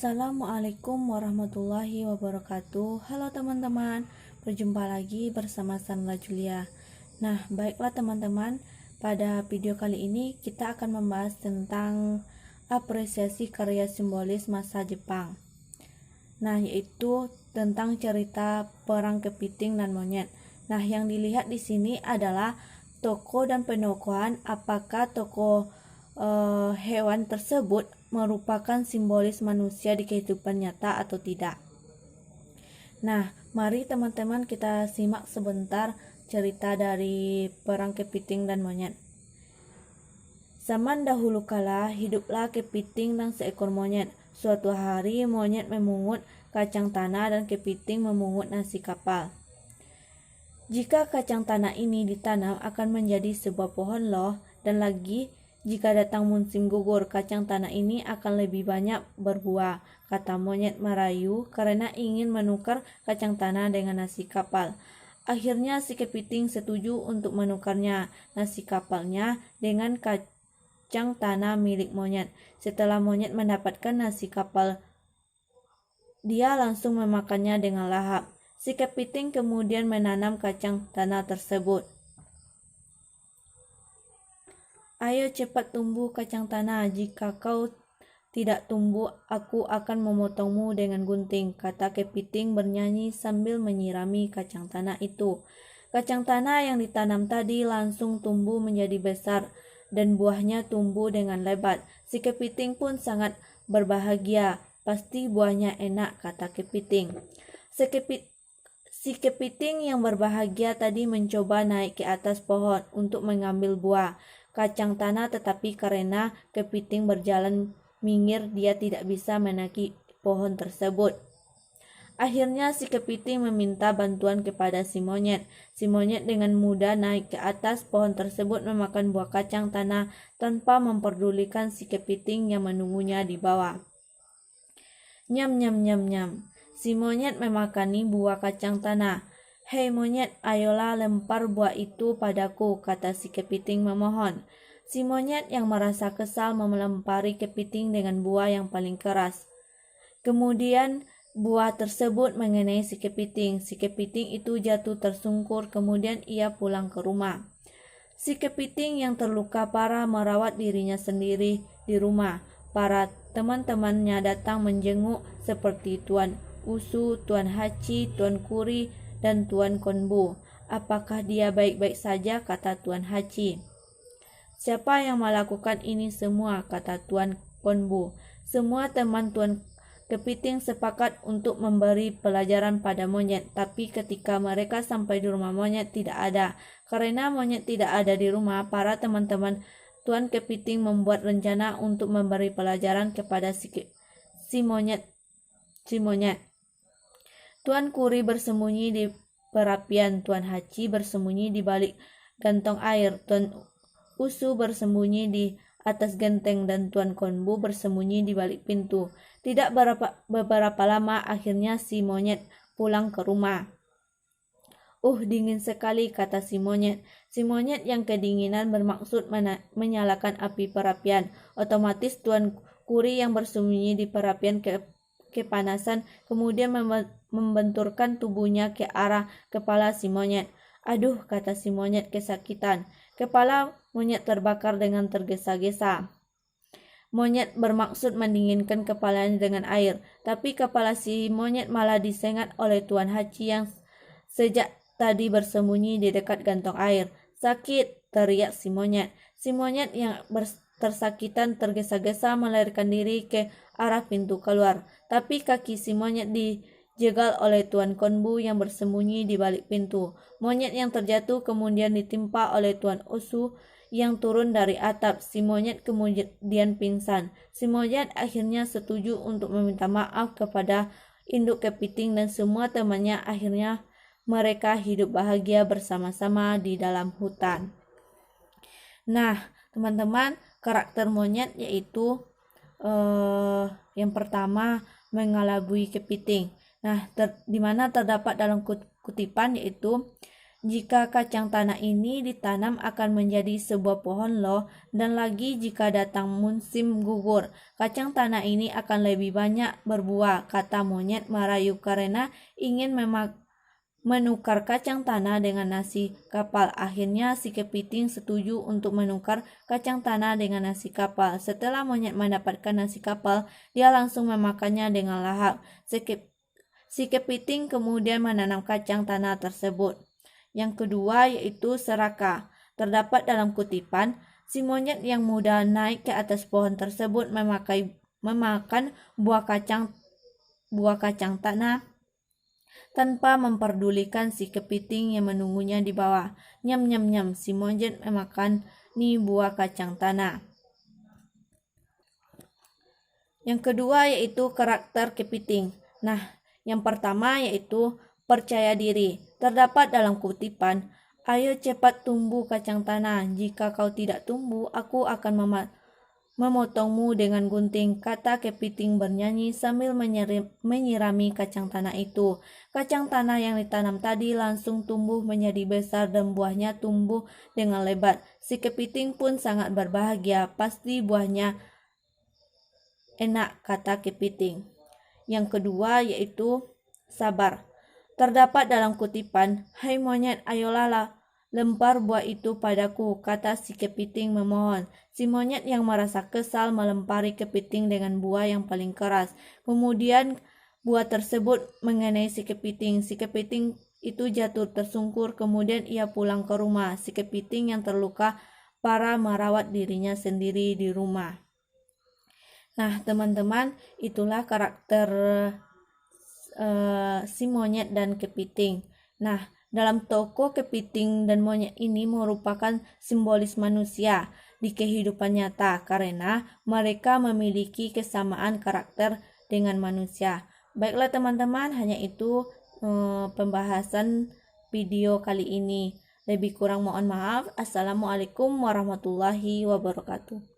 Assalamualaikum warahmatullahi wabarakatuh. Halo teman-teman, berjumpa lagi bersama Sanla Julia. Nah, baiklah teman-teman, pada video kali ini kita akan membahas tentang apresiasi karya simbolis masa Jepang. Nah, yaitu tentang cerita perang kepiting dan monyet. Nah, yang dilihat di sini adalah tokoh dan penokohan. Apakah tokoh hewan tersebut merupakan simbolis manusia di kehidupan nyata atau tidak? Nah, mari teman-teman kita simak sebentar cerita dari perang kepiting dan monyet. Zaman dahulu kala hiduplah kepiting dan seekor monyet. Suatu hari monyet memungut kacang tanah dan kepiting memungut nasi kapal. Jika kacang tanah ini ditanam akan menjadi sebuah pohon loh, dan lagi jika datang musim gugur, kacang tanah ini akan lebih banyak berbuah, kata monyet merayu karena ingin menukar kacang tanah dengan nasi kapal. Akhirnya si kepiting setuju untuk menukarnya, nasi kapalnya, dengan kacang tanah milik monyet. Setelah monyet mendapatkan nasi kapal, dia langsung memakannya dengan lahap. Si kepiting kemudian menanam kacang tanah tersebut. Ayo cepat tumbuh kacang tanah, jika kau tidak tumbuh aku akan memotongmu dengan gunting, kata kepiting bernyanyi sambil menyirami kacang tanah itu. Kacang tanah yang ditanam tadi langsung tumbuh menjadi besar dan buahnya tumbuh dengan lebat. Si kepiting pun sangat berbahagia, pasti buahnya enak, kata kepiting. Si kepiting yang berbahagia tadi mencoba naik ke atas pohon untuk mengambil buah kacang tanah, tetapi karena kepiting berjalan minggir, dia tidak bisa menaiki pohon tersebut. Akhirnya si kepiting meminta bantuan kepada si monyet. Si monyet dengan mudah naik ke atas pohon tersebut memakan buah kacang tanah tanpa memperdulikan si kepiting yang menunggunya di bawah. Nyam nyam nyam nyam. Si monyet memakani buah kacang tanah. Hei monyet, ayolah lempar buah itu padaku, kata si kepiting memohon. Si monyet yang merasa kesal melempari kepiting dengan buah yang paling keras. Kemudian buah tersebut mengenai si kepiting. Si kepiting itu jatuh tersungkur, kemudian ia pulang ke rumah. Si kepiting yang terluka parah merawat dirinya sendiri di rumah. Para teman-temannya datang menjenguk seperti Tuan Usu, Tuan Hachi, Tuan Kuri, dan Tuan Konbu. Apakah dia baik-baik saja, kata Tuan Hachi. Siapa yang melakukan ini semua, kata Tuan Konbu. Semua teman Tuan kepiting sepakat untuk memberi pelajaran pada monyet, tapi ketika mereka sampai di rumah monyet tidak ada. Karena monyet tidak ada di rumah, para teman-teman Tuan kepiting membuat rencana untuk memberi pelajaran kepada si monyet. Tuan Kuri bersembunyi di perapian, Tuan Hachi bersembunyi di balik gantong air, Tuan Usu bersembunyi di atas genteng, dan Tuan Konbu bersembunyi di balik pintu. Tidak beberapa lama akhirnya si monyet pulang ke rumah. Dingin sekali, kata si monyet. Si monyet yang kedinginan bermaksud menyalakan api perapian. Otomatis Tuan Kuri yang bersembunyi di perapian kepanasan, kemudian membenturkan tubuhnya ke arah kepala si monyet. Aduh, kata si monyet kesakitan. Kepala monyet terbakar dengan tergesa-gesa. Monyet bermaksud mendinginkan kepalanya dengan air, tapi kepala si monyet malah disengat oleh Tuan Hachi yang sejak tadi bersembunyi di dekat gantong air. Sakit, teriak si monyet. Si monyet yang tersakitan tergesa-gesa melarikan diri ke arah pintu keluar, tapi kaki si monyet dijegal oleh Tuan Konbu yang bersembunyi di balik pintu. Monyet yang terjatuh kemudian ditimpa oleh Tuan Usu yang turun dari atap. Si monyet kemudian pingsan. Si monyet akhirnya setuju untuk meminta maaf kepada induk kepiting dan semua temannya. Akhirnya mereka hidup bahagia bersama-sama di dalam hutan. Nah, teman-teman, karakter monyet yaitu yang pertama mengelabui kepiting. Nah, di mana terdapat dalam kutipan yaitu Jika kacang tanah ini ditanam akan menjadi sebuah pohon loh, dan lagi jika datang musim gugur, kacang tanah ini akan lebih banyak berbuah, kata monyet merayu karena ingin menukar kacang tanah dengan nasi kapal. Akhirnya si kepiting setuju untuk menukar kacang tanah dengan nasi kapal. Setelah monyet mendapatkan nasi kapal, dia langsung memakannya dengan lahap. Si kepiting kemudian menanam kacang tanah tersebut. Yang kedua yaitu serakah. Terdapat dalam kutipan, si monyet yang muda naik ke atas pohon tersebut memakan buah kacang tanah tanpa memperdulikan si kepiting yang menunggunya di bawah. Nyam nyam nyam, si monyet memakan buah kacang tanah. Yang kedua yaitu karakter kepiting. Nah, yang pertama yaitu percaya diri. Terdapat dalam kutipan, ayo cepat tumbuh kacang tanah. Jika kau tidak tumbuh, aku akan memotongmu dengan gunting, kata kepiting bernyanyi sambil menyirami kacang tanah itu. Kacang tanah yang ditanam tadi langsung tumbuh menjadi besar dan buahnya tumbuh dengan lebat. Si kepiting pun sangat berbahagia, pasti buahnya enak, kata kepiting. Yang kedua yaitu sabar. Terdapat dalam kutipan, hai monyet, ayolah lempar buah itu padaku, kata si kepiting memohon. Si monyet yang merasa kesal melempari kepiting dengan buah yang paling keras. Kemudian buah tersebut mengenai si kepiting. Si kepiting itu jatuh tersungkur, kemudian ia pulang ke rumah. Si kepiting yang terluka parah merawat dirinya sendiri di rumah. Nah, teman-teman, itulah karakter si monyet dan kepiting. Nah, dalam toko kepiting dan monyet ini merupakan simbolis manusia di kehidupan nyata karena mereka memiliki kesamaan karakter dengan manusia. Baiklah teman-teman, hanya itu pembahasan video kali ini. Lebih kurang mohon maaf. Assalamualaikum warahmatullahi wabarakatuh.